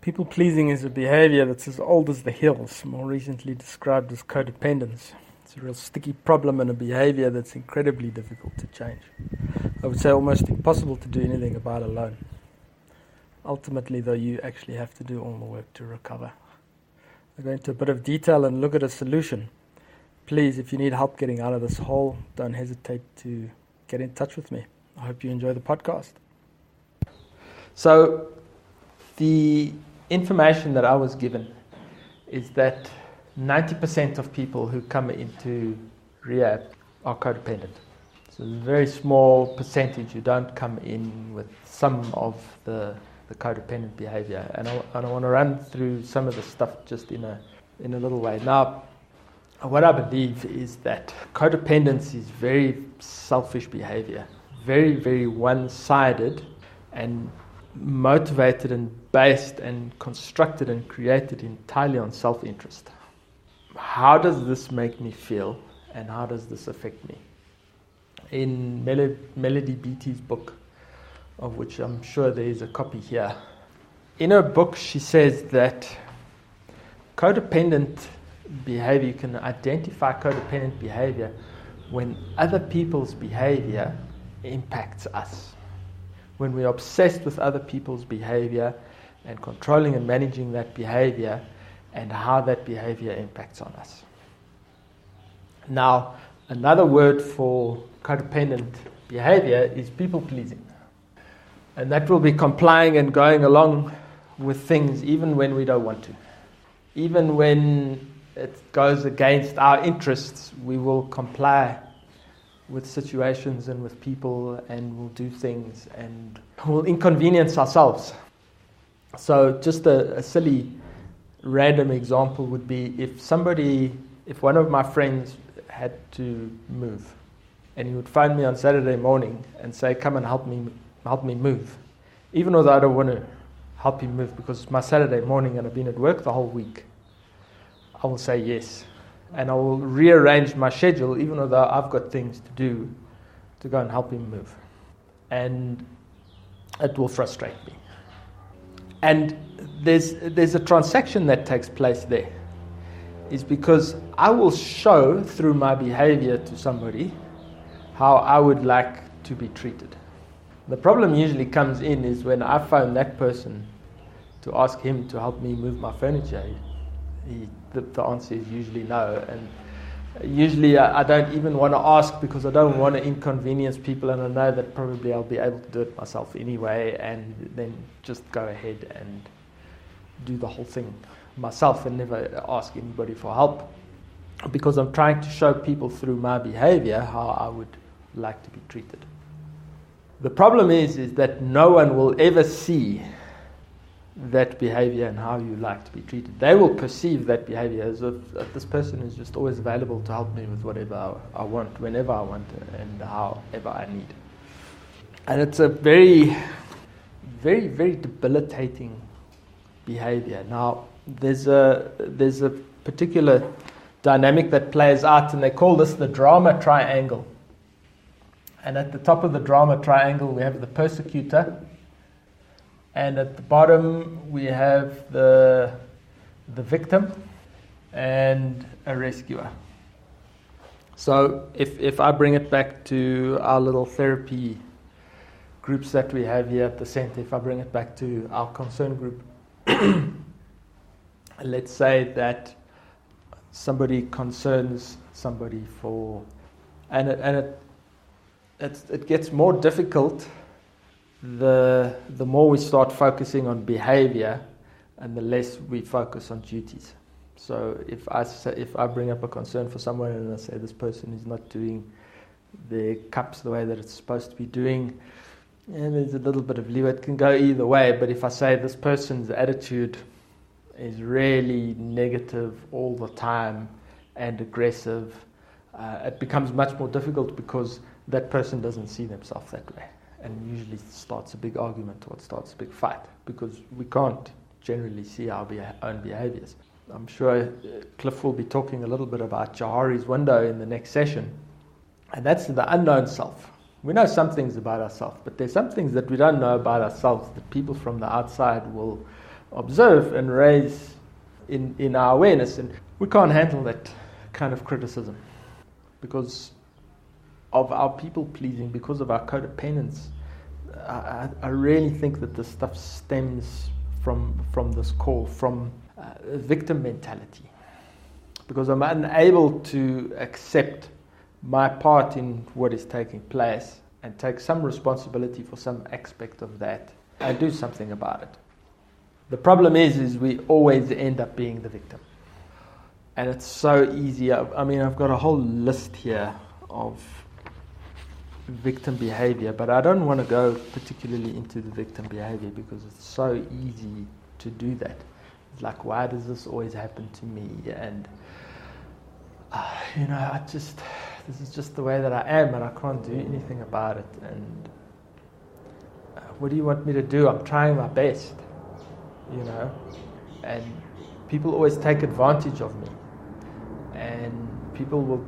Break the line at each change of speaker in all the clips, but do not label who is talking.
People pleasing is a behavior that's as old as the hills, more recently described as codependence. It's a real sticky problem and a behavior that's incredibly difficult to change. I would say almost impossible to do anything about alone. Ultimately, though, you actually have to do all the work to recover. I'll go into a bit of detail and look at a solution. Please, if you need help getting out of this hole, don't hesitate to get in touch with me. I hope you enjoy the podcast. So, the information that I was given is that 90% of people who come into rehab are codependent. So there's a very small percentage who don't come in with some of the codependent behavior. And I want to run through some of the stuff just in a little way. Now, what I believe is that codependence is very selfish behavior, very, very one-sided and motivated and based and constructed and created entirely on self-interest. How does this make me feel and how does this affect me? In Melody Beattie's book, of which I'm sure there is a copy here, in her book she says that codependent behavior, you can identify codependent behavior when other people's behavior impacts us. When we're obsessed with other people's behavior and controlling and managing that behavior and how that behavior impacts on us. Now, another word for codependent behavior is people-pleasing. And that will be complying and going along with things even when we don't want to. Even when it goes against our interests, we will comply with situations and with people, and we'll do things and we'll inconvenience ourselves. So just a silly random example would be if one of my friends had to move and he would phone me on Saturday morning and say, come and help me move. Even though I don't want to help him move because it's my Saturday morning and I've been at work the whole week, I will say yes. And I will rearrange my schedule, even though I've got things to do, to go and help him move. And it will frustrate me. And there's a transaction that takes place there. Is because I will show through my behavior to somebody how I would like to be treated. The problem usually comes in is when I phone that person to ask him to help me move my furniture. The answer is usually no, and usually I don't even want to ask because I don't want to inconvenience people, and I know that probably I'll be able to do it myself anyway, and then just go ahead and do the whole thing myself and never ask anybody for help, because I'm trying to show people through my behavior how I would like to be treated. The problem is that no one will ever see that behavior and how you like to be treated. They will perceive that behavior as if this person is just always available to help me with whatever I want, whenever I want, and however I need. And it's a very, very, very debilitating behavior. Now, there's a particular dynamic that plays out, and they call this the drama triangle. And at the top of the drama triangle, we have the persecutor. And at the bottom, we have the victim and a rescuer. So if I bring it back to our little therapy groups that we have here at the center, if I bring it back to our concern group, let's say that somebody concerns somebody and it gets more difficult the more we start focusing on behavior and the less we focus on duties. So if I bring up a concern for someone and I say this person is not doing their cups the way that it's supposed to be doing, and there's a little bit of leeway, it can go either way. But if I say this person's attitude is really negative all the time and aggressive, it becomes much more difficult because that person doesn't see themselves that way. And usually starts a big argument or it starts a big fight because we can't generally see our own behaviors. I'm sure Cliff will be talking a little bit about Johari's window in the next session. And that's the unknown self. We know some things about ourselves, but there's some things that we don't know about ourselves that people from the outside will observe and raise in our awareness. And we can't handle that kind of criticism because of our people pleasing, because of our codependence. I really think that this stuff stems from this call, from victim mentality, because I'm unable to accept my part in what is taking place and take some responsibility for some aspect of that and do something about it. The problem is we always end up being the victim. And it's so easy. I mean, I've got a whole list here of victim behavior, but I don't want to go particularly into the victim behavior because it's so easy to do that. It's like, why does this always happen to me? And this is just the way that I am, and I can't do anything about it. And what do you want me to do? I'm trying my best, and people always take advantage of me, and people will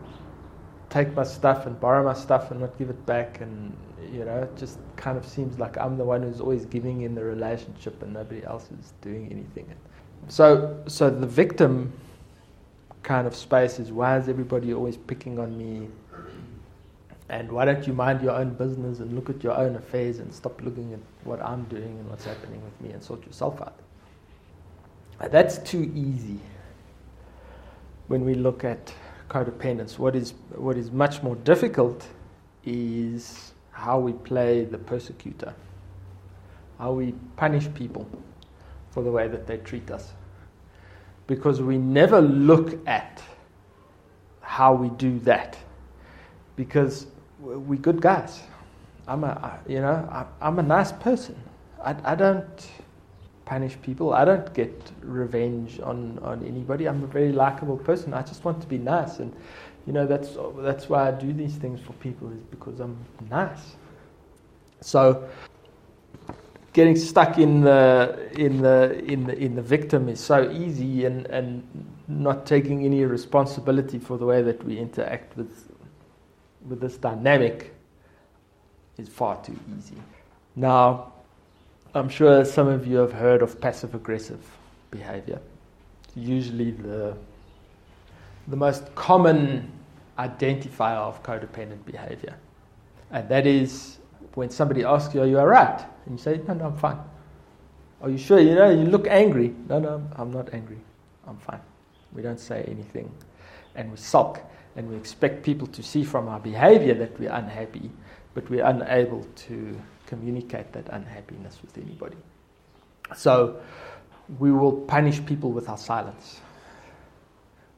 take my stuff and borrow my stuff and not give it back, and it just kind of seems like I'm the one who's always giving in the relationship and nobody else is doing anything. So the victim kind of space is, why is everybody always picking on me? And why don't you mind your own business and look at your own affairs and stop looking at what I'm doing and what's happening with me and sort yourself out? That's too easy when we look at codependence. What is much more difficult is how we play the persecutor, how we punish people for the way that they treat us, because we never look at how we do that, because we're good guys. I'm a nice person. I don't punish people. I don't get revenge on anybody. I'm a very likable person. I just want to be nice, and that's why I do these things for people, is because I'm nice. So getting stuck in the victim is so easy, and not taking any responsibility for the way that we interact with this dynamic is far too easy. Now, I'm sure some of you have heard of passive-aggressive behavior. Usually the most common identifier of codependent behavior. And that is when somebody asks you, are you all right? And you say, no, I'm fine. Are you sure? You look angry. No, I'm not angry. I'm fine. We don't say anything. And we sulk. And we expect people to see from our behavior that we're unhappy, but we're unable to communicate that unhappiness with anybody. So we will punish people with our silence.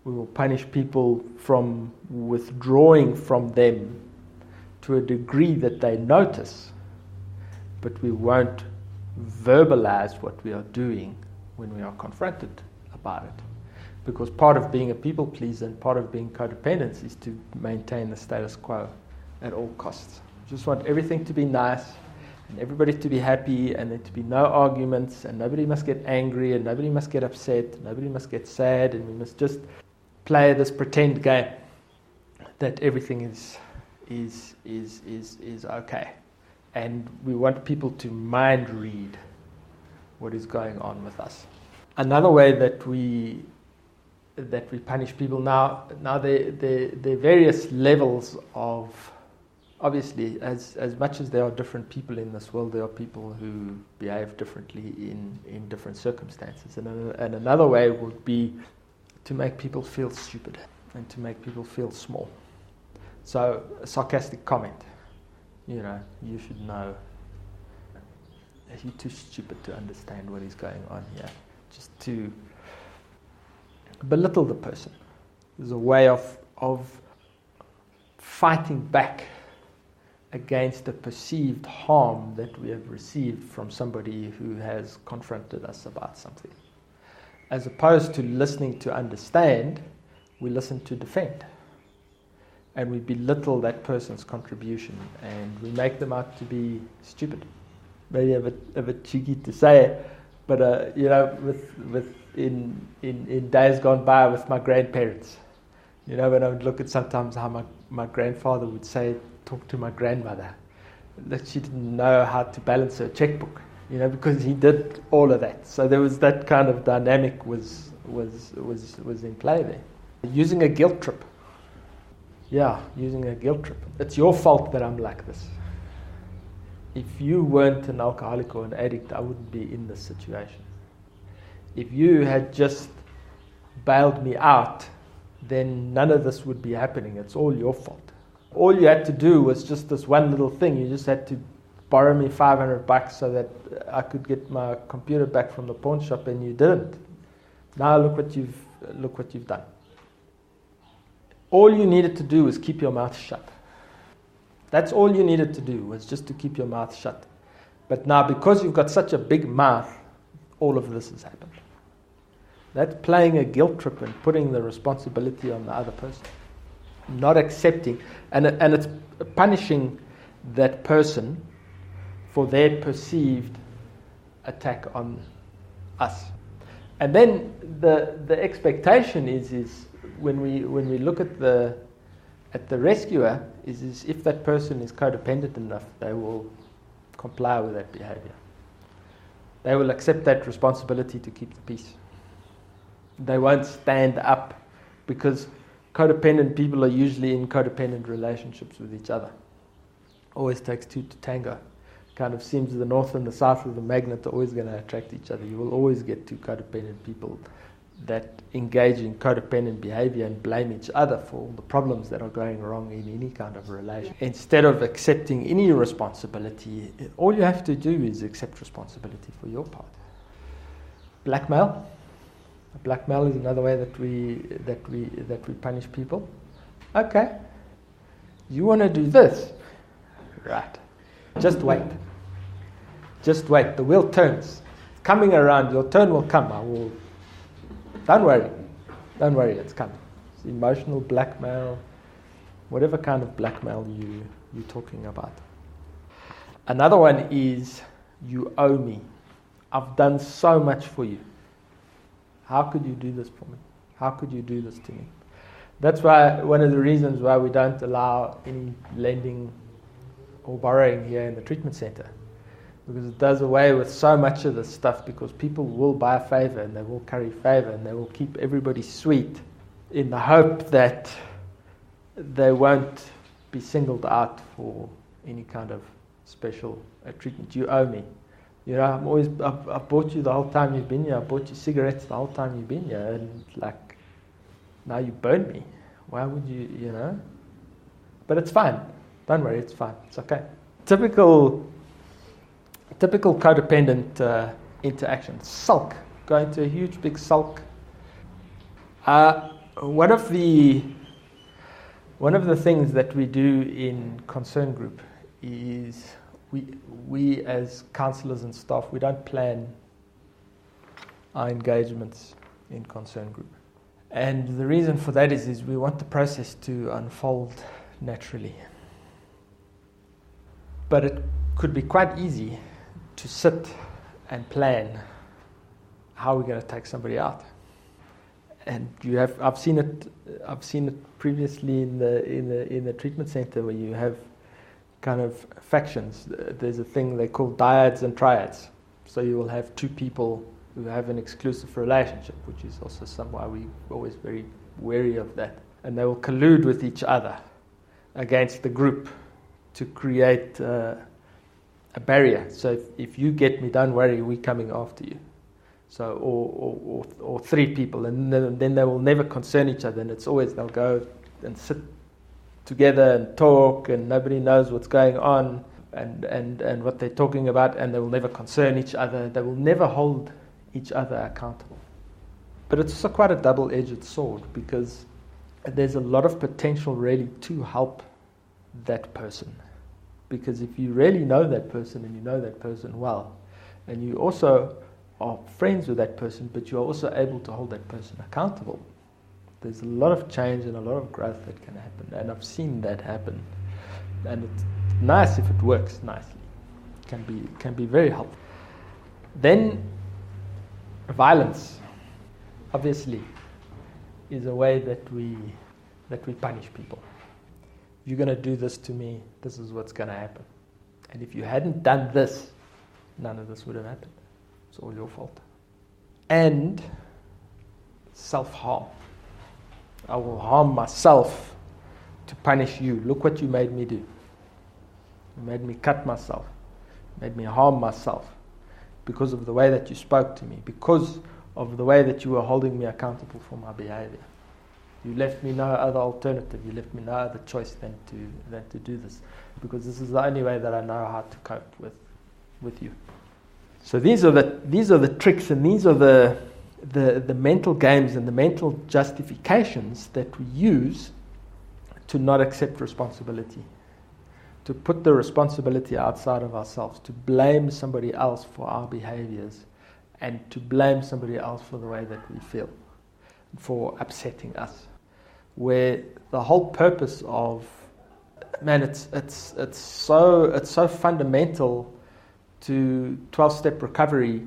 We will punish people from withdrawing from them to a degree that they notice, but we won't verbalize what we are doing when we are confronted about it. Because part of being a people pleaser and part of being codependent is to maintain the status quo at all costs. We just want everything to be nice and everybody to be happy, and there to be no arguments, and nobody must get angry, and nobody must get upset, and nobody must get sad, and we must just play this pretend game that everything is okay. And we want people to mind read what is going on with us. Another way that we punish people now there are various levels of, obviously, as much as there are different people in this world, there are people who behave differently in different circumstances. And another way would be to make people feel stupid and to make people feel small. So a sarcastic comment, you should know, you're too stupid to understand what is going on here. Just to belittle the person. There's a way of fighting back against the perceived harm that we have received from somebody who has confronted us about something. As opposed to listening to understand, we listen to defend. And we belittle that person's contribution, and we make them out to be stupid. Maybe a bit cheeky to say, but in days gone by with my grandparents, when I would look at sometimes how my grandfather would talk to my grandmother, that she didn't know how to balance her checkbook. because he did all of that. So there was that kind of dynamic was in play there. Using a guilt trip. Yeah, using a guilt trip. It's your fault that I'm like this. If you weren't an alcoholic or an addict, I wouldn't be in this situation. If you had just bailed me out, then none of this would be happening. It's all your fault. All you had to do was just this one little thing. You just had to borrow me $500 so that I could get my computer back from the pawn shop, and you didn't. Now look what you've done. All you needed to do was keep your mouth shut. That's all you needed to do, was just to keep your mouth shut. But now, because you've got such a big mouth, all of this has happened. That's playing a guilt trip and putting the responsibility on the other person. Not accepting. And it's punishing that person for their perceived attack on us. And then the expectation is when we look at the rescuer is if that person is codependent enough, they will comply with that behavior. They will accept that responsibility to keep the peace. They won't stand up, because codependent people are usually in codependent relationships with each other. Always takes two to tango. Kind of seems the north and the south of the magnet are always going to attract each other. You will always get two codependent people that engage in codependent behavior and blame each other for all the problems that are going wrong in any kind of relation. Instead of accepting any responsibility, all you have to do is accept responsibility for your part. Blackmail. Blackmail is another way that we punish people. Okay, you want to do this, right? Just wait. Just wait. The wheel turns. It's coming around. Your turn will come. Don't worry. Don't worry. It's coming. It's emotional blackmail, whatever kind of blackmail you're talking about. Another one is, you owe me. I've done so much for you. How could you do this for me? How could you do this to me? That's why one of the reasons why we don't allow any lending or borrowing here in the treatment center, because it does away with so much of this stuff, because people will buy a favor and they will carry favor and they will keep everybody sweet in the hope that they won't be singled out for any kind of special treatment. You owe me. I've bought you the whole time you've been here. I bought you cigarettes the whole time you've been here, and now you burn me. Why would you, But it's fine. Don't worry, it's fine. It's okay. Typical codependent interaction. Sulk. Go into a huge big sulk. One of the things that we do in concern group is we as counselors and staff, we don't plan our engagements in concern group. And the reason for that is we want the process to unfold naturally. But it could be quite easy to sit and plan how we're going to take somebody out. And I've seen it previously in the treatment center, where you have kind of factions. There's a thing they call dyads and triads. So you will have two people who have an exclusive relationship, which is also why we're always very wary of that. And they will collude with each other against the group to create a barrier. So if you get me, don't worry, we're coming after you. So or three people, and then they will never concern each other, and it's always they'll go and sit together and talk, and nobody knows what's going on and what they're talking about, and they will never concern each other. They will never hold each other accountable. But it's also quite a double-edged sword, because there's a lot of potential really to help that person. Because if you really know that person, and you know that person well, and you also are friends with that person, but you're also able to hold that person accountable, there's a lot of change and a lot of growth that can happen. And I've seen that happen. And it's nice if it works nicely. It can be very helpful. Then violence, obviously, is a way that we punish people. If you're going to do this to me, this is what's going to happen. And if you hadn't done this, none of this would have happened. It's all your fault. And self-harm. I will harm myself to punish you. Look what you made me do. You made me cut myself. You made me harm myself because of the way that you spoke to me, because of the way that you were holding me accountable for my behavior. You left me no other alternative. You left me no other choice than to do this, because this is the only way that I know how to cope with you. So these are the tricks, and these are the mental games and the mental justifications that we use to not accept responsibility, to put the responsibility outside of ourselves, to blame somebody else for our behaviors, and to blame somebody else for the way that we feel, for upsetting us. Where the whole purpose of, man, it's so fundamental to 12-step recovery,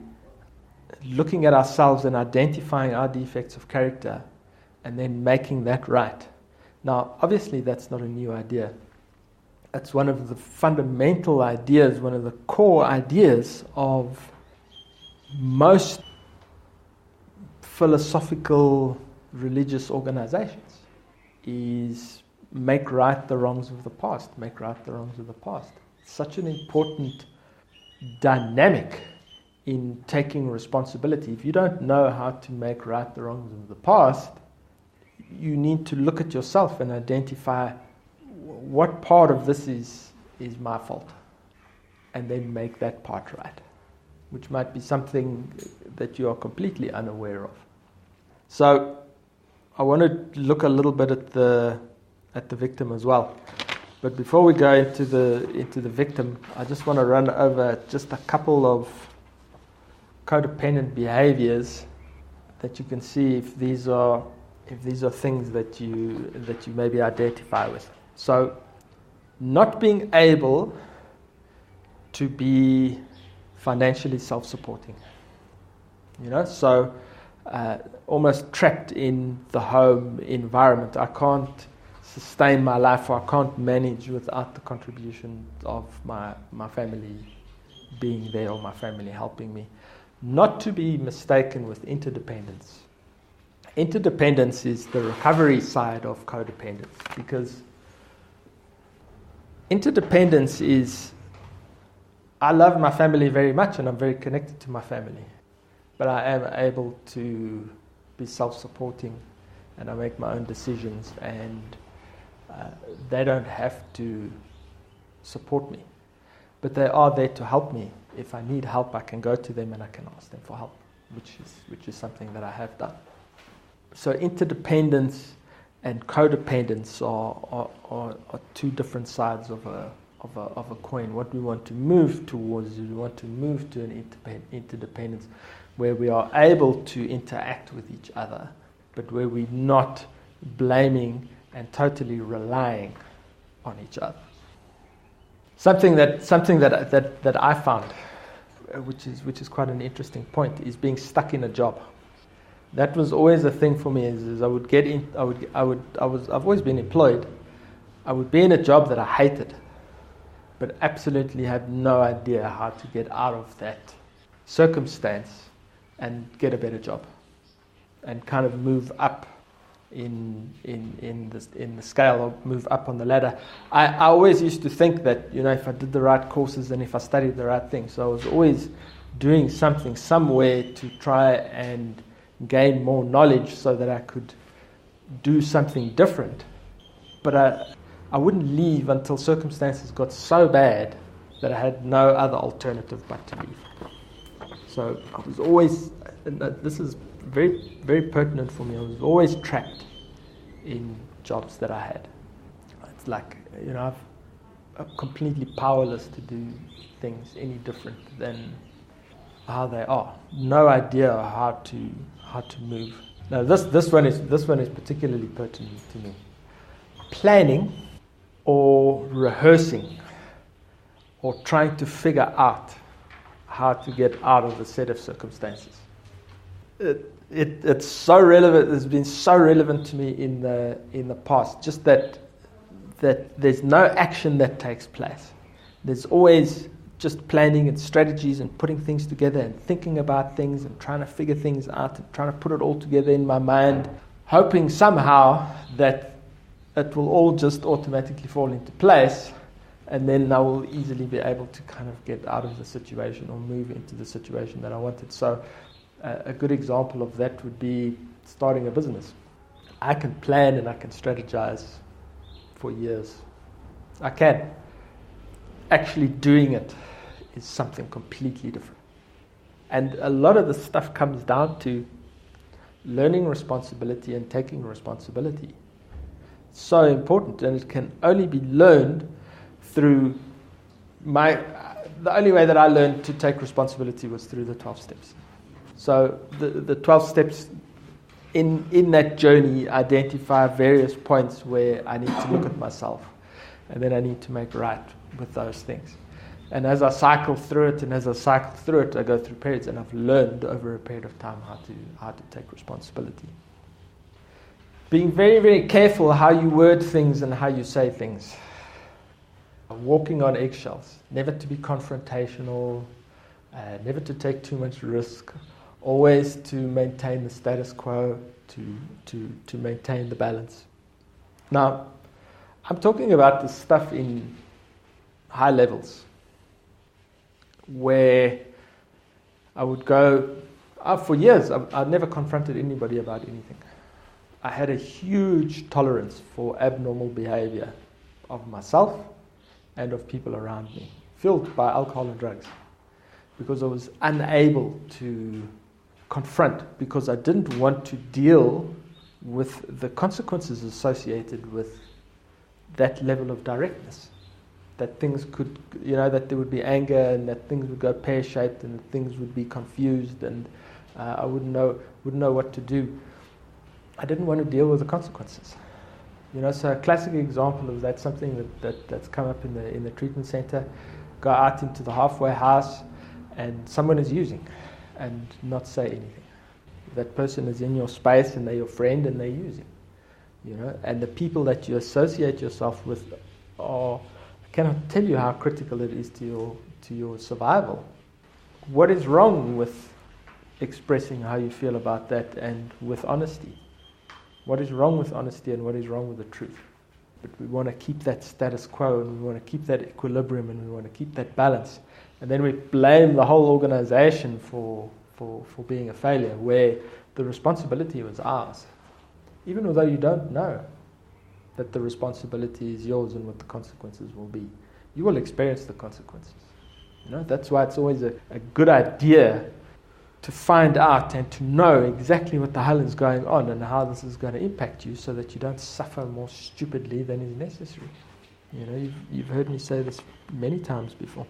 looking at ourselves and identifying our defects of character and then making that right. Now, obviously, that's not a new idea. It's one of the fundamental ideas, one of the core ideas of most philosophical religious organizations, is make right the wrongs of the past. Make right the wrongs of the past. It's such an important dynamic in taking responsibility. If you don't know how to make right the wrongs of the past, you need to look at yourself and identify what part of this is my fault, and then make that part right, which might be something that you are completely unaware of. So I want to look a little bit at the victim as well. But before we go into the victim, I just want to run over just a couple of codependent behaviors that you can see if these are things that you maybe identify with. So, not being able to be financially self-supporting. So almost trapped in the home environment. I can't sustain my life, or I can't manage without the contribution of my family being there, or my family helping me. Not to be mistaken with interdependence. Interdependence is the recovery side of codependence, because interdependence is, I love my family very much and I'm very connected to my family, but I am able to be self-supporting and I make my own decisions, and they don't have to support me, but they are there to help me. If I need help, I can go to them and I can ask them for help, which is something that I have done. So interdependence and codependence are two different sides of a coin. What we want to move towards is we want to move to an interdependence where we are able to interact with each other, but where we're not blaming and totally relying on each other. Something that I found, which is quite an interesting point, is being stuck in a job. That was always a thing for me. Is I would get in. I've always been employed. I would be in a job that I hated, but absolutely had no idea how to get out of that circumstance and get a better job, and kind of move up in the scale, or move up on the ladder. I always used to think that, if I did the right courses and if I studied the right things, so I was always doing something somewhere to try and gain more knowledge so that I could do something different. But I wouldn't leave until circumstances got so bad that I had no other alternative but to leave. So I was always, and this is very, very pertinent for me, I was always trapped in jobs that I had. It's like, I'm completely powerless to do things any different than how they are. No idea how to move. Now this one is particularly pertinent to me. Planning or rehearsing or trying to figure out how to get out of a set of circumstances. It's so relevant. It's been so relevant to me in the past. Just that there's no action that takes place. There's always just planning and strategies and putting things together and thinking about things and trying to figure things out and trying to put it all together in my mind, hoping somehow that it will all just automatically fall into place, and then I will easily be able to kind of get out of the situation or move into the situation that I wanted. So a good example of that would be starting a business. I can plan and I can strategize for years. I can. Actually doing it is something completely different. And a lot of the stuff comes down to learning responsibility and taking responsibility. It's so important, and it can only be learned through the only way that I learned to take responsibility was through the 12 steps. So the 12 steps in that journey identify various points where I need to look at myself, and then I need to make right with those things. And as I cycle through it, I go through periods, and I've learned over a period of time how to take responsibility. Being very, very careful how you word things and how you say things. Walking on eggshells, never to be confrontational, never to take too much risk, always to maintain the status quo, to maintain the balance. Now, I'm talking about this stuff in high levels, where I would go, for years, I'd never confronted anybody about anything. I had a huge tolerance for abnormal behavior of myself and of people around me, fueled by alcohol and drugs, because I was unable to confront, because I didn't want to deal with the consequences associated with that level of directness. That things could, that there would be anger, and that things would go pear-shaped, and that things would be confused, and I wouldn't know what to do. I didn't want to deal with the consequences. So a classic example of that, something that's come up in the treatment center. Go out into the halfway house, and someone is using, and not say anything. That person is in your space, and they're your friend, and they're using. And the people that you associate yourself with are, I cannot tell you how critical it is to your survival. What is wrong with expressing how you feel about that, and with honesty? What is wrong with honesty, and what is wrong with the truth? But we want to keep that status quo, and we want to keep that equilibrium, and we want to keep that balance. And then we blame the whole organization for being a failure, where the responsibility was ours. Even although you don't know that the responsibility is yours and what the consequences will be. You will experience the consequences. That's why it's always a good idea to find out and to know exactly what the hell is going on and how this is going to impact you, so that you don't suffer more stupidly than is necessary. You've heard me say this many times before.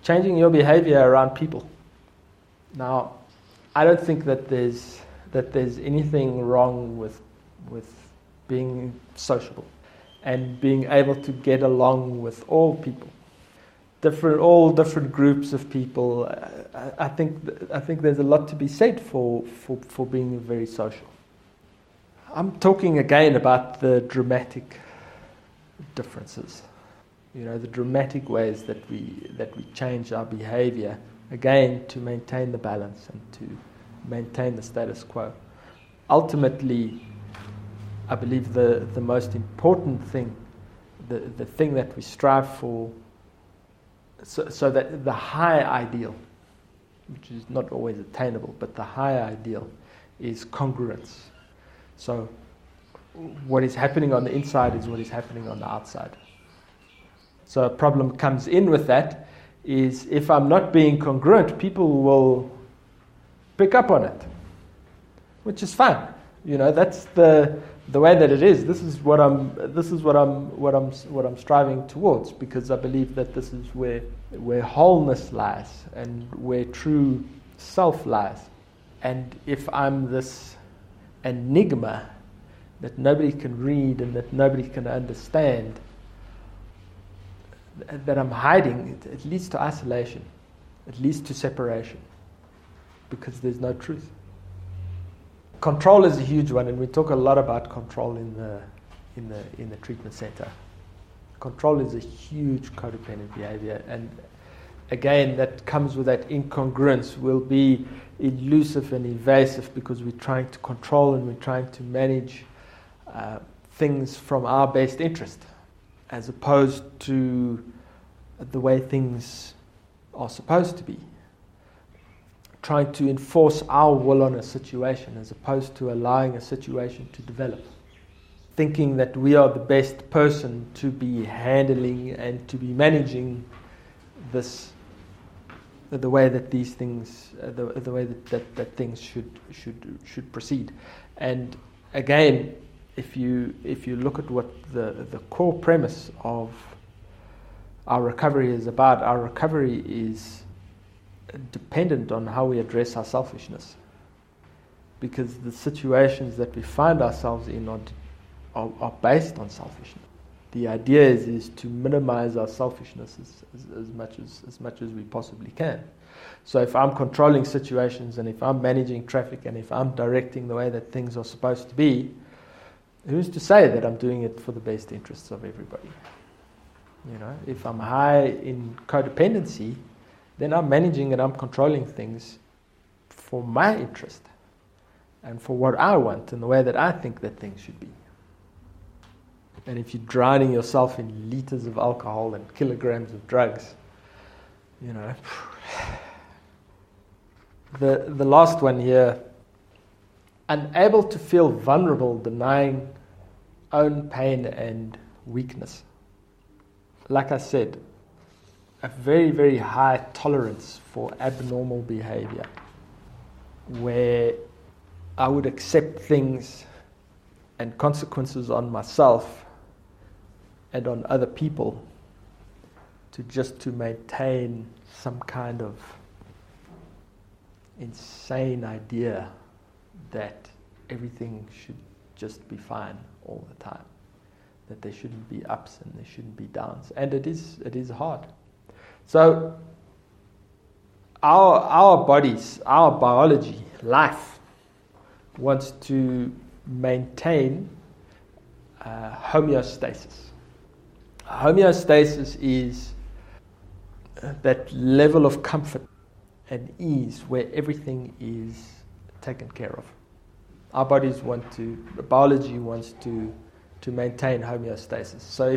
Changing your behavior around people. Now, I don't think that there's anything wrong with being sociable and being able to get along with all people. All different groups of people. I think there's a lot to be said for being very social. I'm talking again about the dramatic differences. The dramatic ways that we change our behavior, again, to maintain the balance and to maintain the status quo. Ultimately, I believe the most important thing, the thing that we strive for, so that the high ideal, which is not always attainable, but the high ideal is congruence. So what is happening on the inside is what is happening on the outside. So a problem comes in with that is, if I'm not being congruent, people will pick up on it, which is fine. That's the way that it is. This is what I'm striving towards, because I believe that this is where wholeness lies and where true self lies. And if I'm this enigma that nobody can read and that nobody can understand, that I'm hiding, it leads to isolation. It leads to separation, because there's no truth. Control is a huge one, and we talk a lot about control in the treatment center. Control is a huge codependent behavior, and again, that comes with that incongruence. We'll be elusive and evasive because we're trying to control and we're trying to manage things from our best interest, as opposed to the way things are supposed to be. Trying to enforce our will on a situation as opposed to allowing a situation to develop. Thinking that we are the best person to be handling and to be managing this, the way that these things, the way that things should proceed. And again, if you look at what the core premise of our recovery is about, our recovery is dependent on how we address our selfishness, because the situations that we find ourselves in are based on selfishness. The idea is to minimize our selfishness as much as we possibly can. So if I'm controlling situations and if I'm managing traffic and if I'm directing the way that things are supposed to be, who's to say that I'm doing it for the best interests of everybody? You know, if I'm high in codependency, then I'm managing and I'm controlling things for my interest and for what I want and the way that I think that things should be. And if you're drowning yourself in liters of alcohol and kilograms of drugs, you know. The last one here, unable to feel vulnerable, denying own pain and weakness. Like I said, a very, very high tolerance for abnormal behavior, where I would accept things and consequences on myself and on other people to maintain some kind of insane idea that everything should just be fine all the time, that there shouldn't be ups and there shouldn't be downs, and it is hard. So our bodies, our biology, life wants to maintain homeostasis. Homeostasis is that level of comfort and ease where everything is taken care of. Our bodies biology wants to maintain homeostasis. So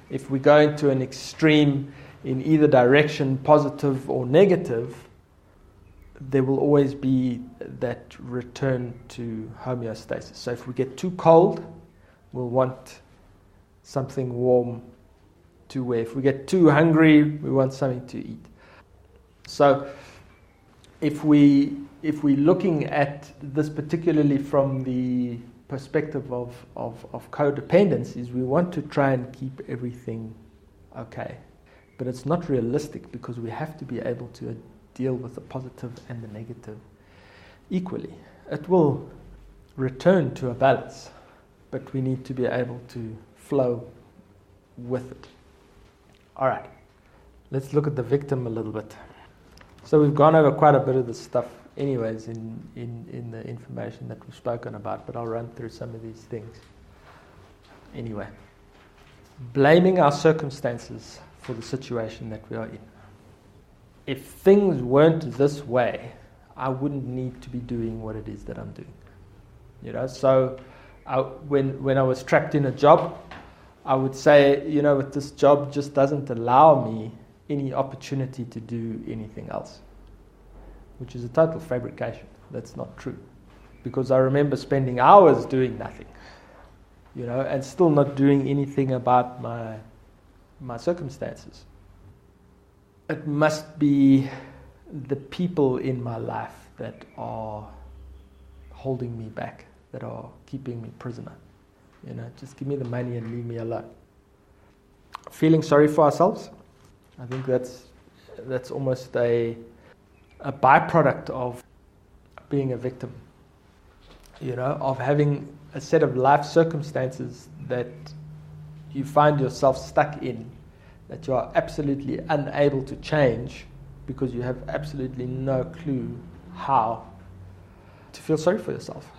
if we go into an extreme in either direction, positive or negative, there will always be that return to homeostasis. So if we get too cold, we'll want something warm to wear. If we get too hungry, we want something to eat. So if we're looking at this particularly from the perspective of codependence, is we want to try and keep everything okay. But it's not realistic, because we have to be able to deal with the positive and the negative equally. It will return to a balance, but we need to be able to flow with it. All right, let's look at the victim a little bit. So we've gone over quite a bit of this stuff anyways in the information that we've spoken about, but I'll run through some of these things. Anyway, blaming our circumstances for the situation that we are in. If things weren't this way, I wouldn't need to be doing what it is that I'm doing. You know, so when I was trapped in a job, I would say, you know, this job just doesn't allow me any opportunity to do anything else, which is a total fabrication. That's not true, because I remember spending hours doing nothing, you know, and still not doing anything about my circumstances. It must be the people in my life that are holding me back, that are keeping me prisoner. You know, just give me the money and leave me alone. Feeling sorry for ourselves, I think that's almost a byproduct of being a victim. You know, of having a set of life circumstances that you find yourself stuck in, that you are absolutely unable to change because you have absolutely no clue how to feel sorry for yourself.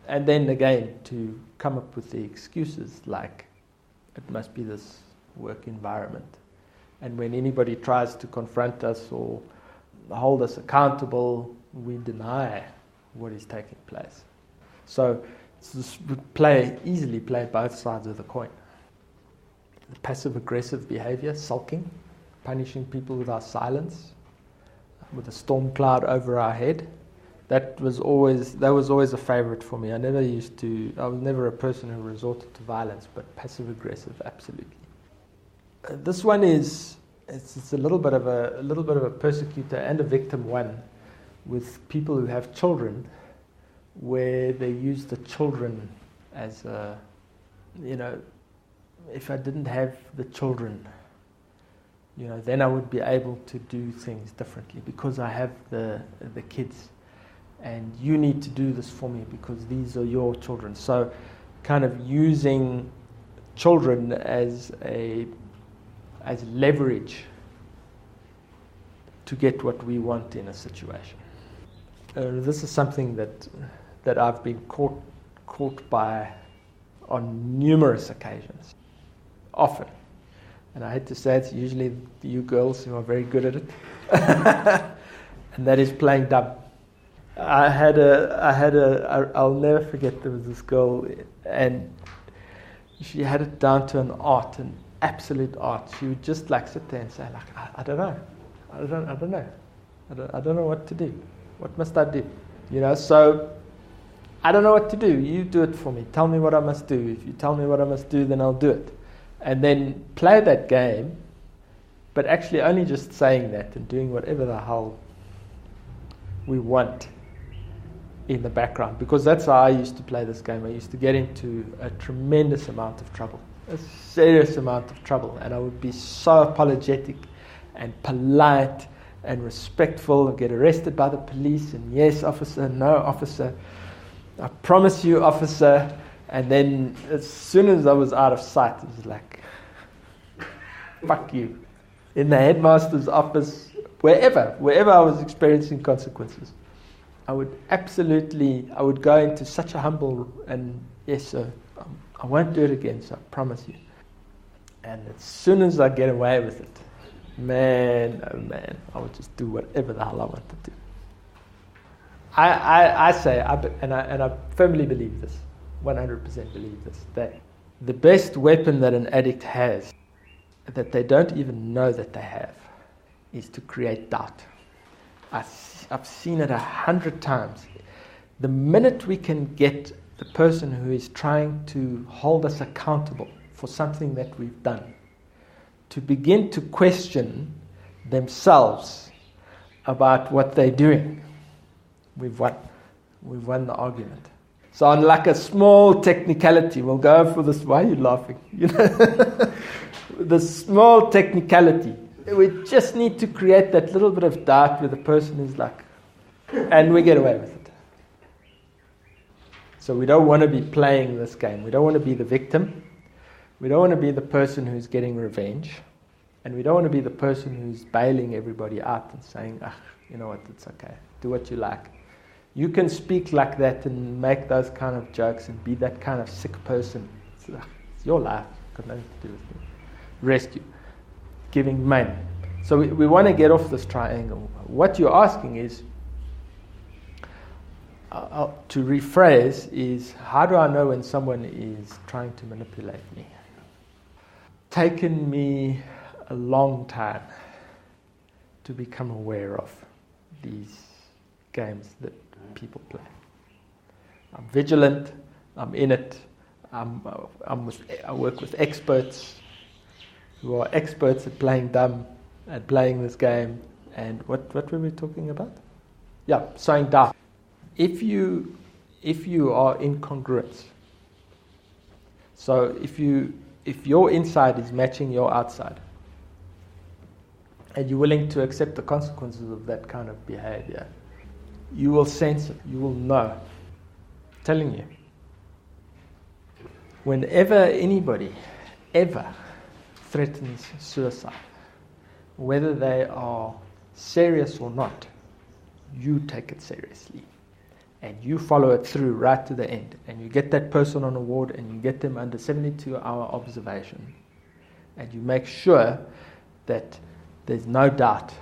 And then again, to come up with the excuses like, it must be this work environment, And when anybody tries to confront us or hold us accountable, we deny what is taking place. So we easily play both sides of the coin. The passive-aggressive behavior, sulking, punishing people with our silence, with a storm cloud over our head. That was always a favorite for me. I was never a person who resorted to violence, but passive-aggressive, absolutely. This one it's a little bit of a persecutor and a victim one, with people who have children, where they use the children as a, if I didn't have the children, then I would be able to do things differently because I have the kids, and you need to do this for me because these are your children. So kind of using children as leverage to get what we want in a situation. This is something that I've been caught by on numerous occasions, often. And I hate to say it's usually you girls who are very good at it. And that is playing dumb. I'll never forget, there was this girl, and she had it down to an art, an absolute art. She would just sit there and say, I don't know. I don't know what to do. What must I do? So I don't know what to do. You do it for me. Tell me what I must do. If you tell me what I must do, then I'll do it. And then play that game, but actually only just saying that and doing whatever the hell we want in the background. Because that's how I used to play this game. I used to get into a tremendous amount of trouble, a serious amount of trouble. And I would be so apologetic and polite and respectful and get arrested by the police. And yes, officer, no, officer. I promise you, officer. And then as soon as I was out of sight, it was like, fuck you. In the headmaster's office, wherever I was experiencing consequences, I would go into such a humble, and yes sir, I won't do it again, so I promise you. And as soon as I get away with it, man, oh man, I would just do whatever the hell I wanted to. I say, and I firmly believe this, 100% believe this, that the best weapon that an addict has, that they don't even know that they have, is to create doubt. I've seen it 100 times. The minute we can get the person who is trying to hold us accountable for something that we've done to begin to question themselves about what they're doing, we've won. We've won the argument. So on a small technicality, we'll go for this. Why are you laughing? The small technicality. We just need to create that little bit of doubt where the person is and we get away with it. So we don't want to be playing this game. We don't want to be the victim. We don't want to be the person who's getting revenge. And we don't want to be the person who's bailing everybody out and saying, you know what, it's okay. Do what you like. You can speak like that and make those kind of jokes and be that kind of sick person. It's your life. It's got nothing to do with me. Rescue. Giving money. So we want to get off this triangle. What you're asking is, to rephrase, is how do I know when someone is trying to manipulate me? Taken me a long time to become aware of these games that people play. I'm vigilant. I'm in it. I work with experts who are experts at playing dumb, at playing this game. And what were we talking about? Yeah, sowing doubt. If you are incongruent, so if your inside is matching your outside, and you're willing to accept the consequences of that kind of behavior, you will sense it, you will know. I'm telling you. Whenever anybody ever threatens suicide, whether they are serious or not, you take it seriously. And you follow it through right to the end. And you get that person on a ward and you get them under 72-hour observation. And you make sure that there's no doubt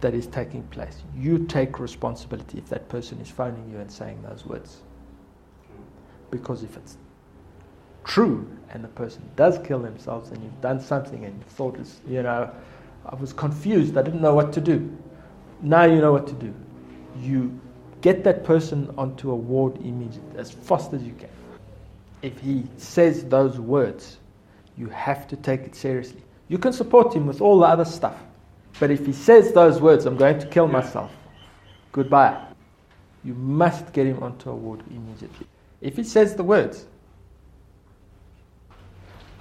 that is taking place. You take responsibility if that person is phoning you and saying those words. Because if it's true and the person does kill themselves and you've done something and you thought, I was confused, I didn't know what to do. Now you know what to do. You get that person onto a ward immediately, as fast as you can. If he says those words, you have to take it seriously. You can support him with all the other stuff. But if he says those words, I'm going to kill myself, goodbye. You must get him onto a ward immediately. If he says the words,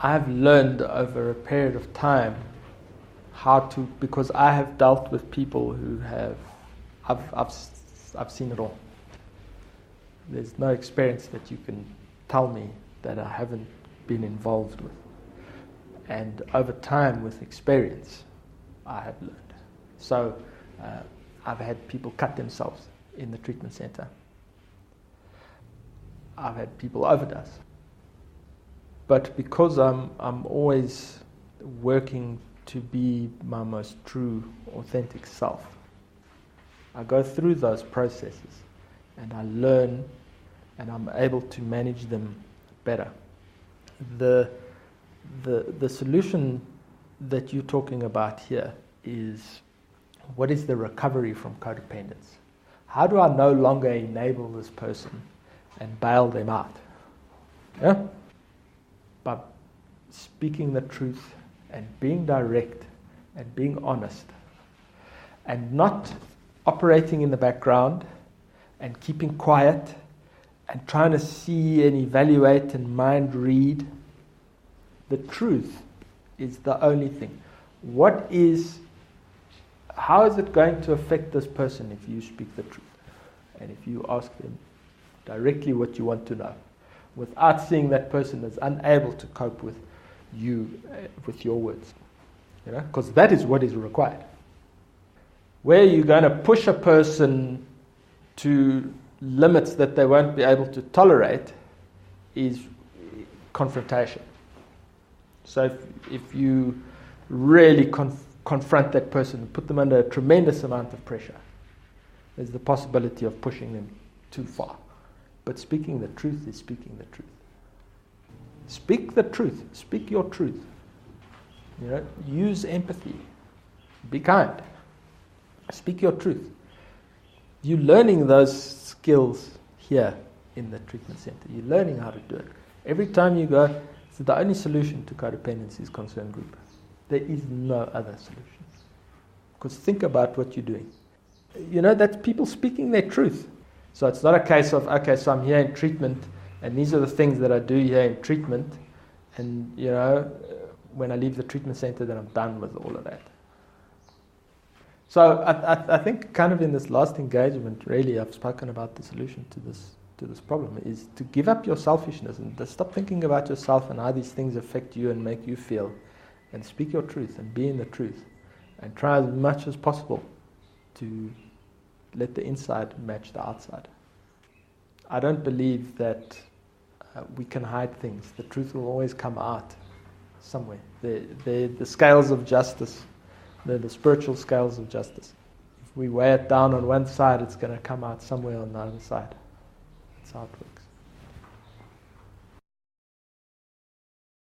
I've learned over a period of time how to, because I have dealt with people who have, I've seen it all. There's no experience that you can tell me that I haven't been involved with. And over time, with experience, I have learned. So I've had people cut themselves in the treatment center. I've had people overdose. But because I'm always working to be my most true, authentic self, I go through those processes and I learn and I'm able to manage them better. The solution that you're talking about here is, what is the recovery from codependence? How do I no longer enable this person and bail them out? Yeah? By speaking the truth and being direct and being honest and not operating in the background and keeping quiet and trying to see and evaluate and mind read. The truth is the only thing. How is it going to affect this person if you speak the truth? And if you ask them directly what you want to know, without seeing that person as unable to cope with you, with your words. Because that is what is required. Where you're going to push a person to limits that they won't be able to tolerate is confrontation. So if you really confront that person and put them under a tremendous amount of pressure, there's the possibility of pushing them too far. But speaking the truth is speaking the truth. Speak the truth. Speak your truth. Use empathy. Be kind. Speak your truth. You're learning those skills here in the treatment center. You're learning how to do it. Every time you go, so the only solution to codependence is concern group. There is no other solution. Because think about what you're doing. That's people speaking their truth. So it's not a case of, okay, so I'm here in treatment, and these are the things that I do here in treatment, and, when I leave the treatment center, then I'm done with all of that. So I think kind of in this last engagement, really, I've spoken about the solution to this problem, is to give up your selfishness and to stop thinking about yourself and how these things affect you and make you feel, and speak your truth and be in the truth, and try as much as possible to let the inside match the outside. I don't believe that we can hide things. The truth will always come out somewhere. The scales of justice, the spiritual scales of justice. If we weigh it down on one side, it's going to come out somewhere on the other side. That's how it works.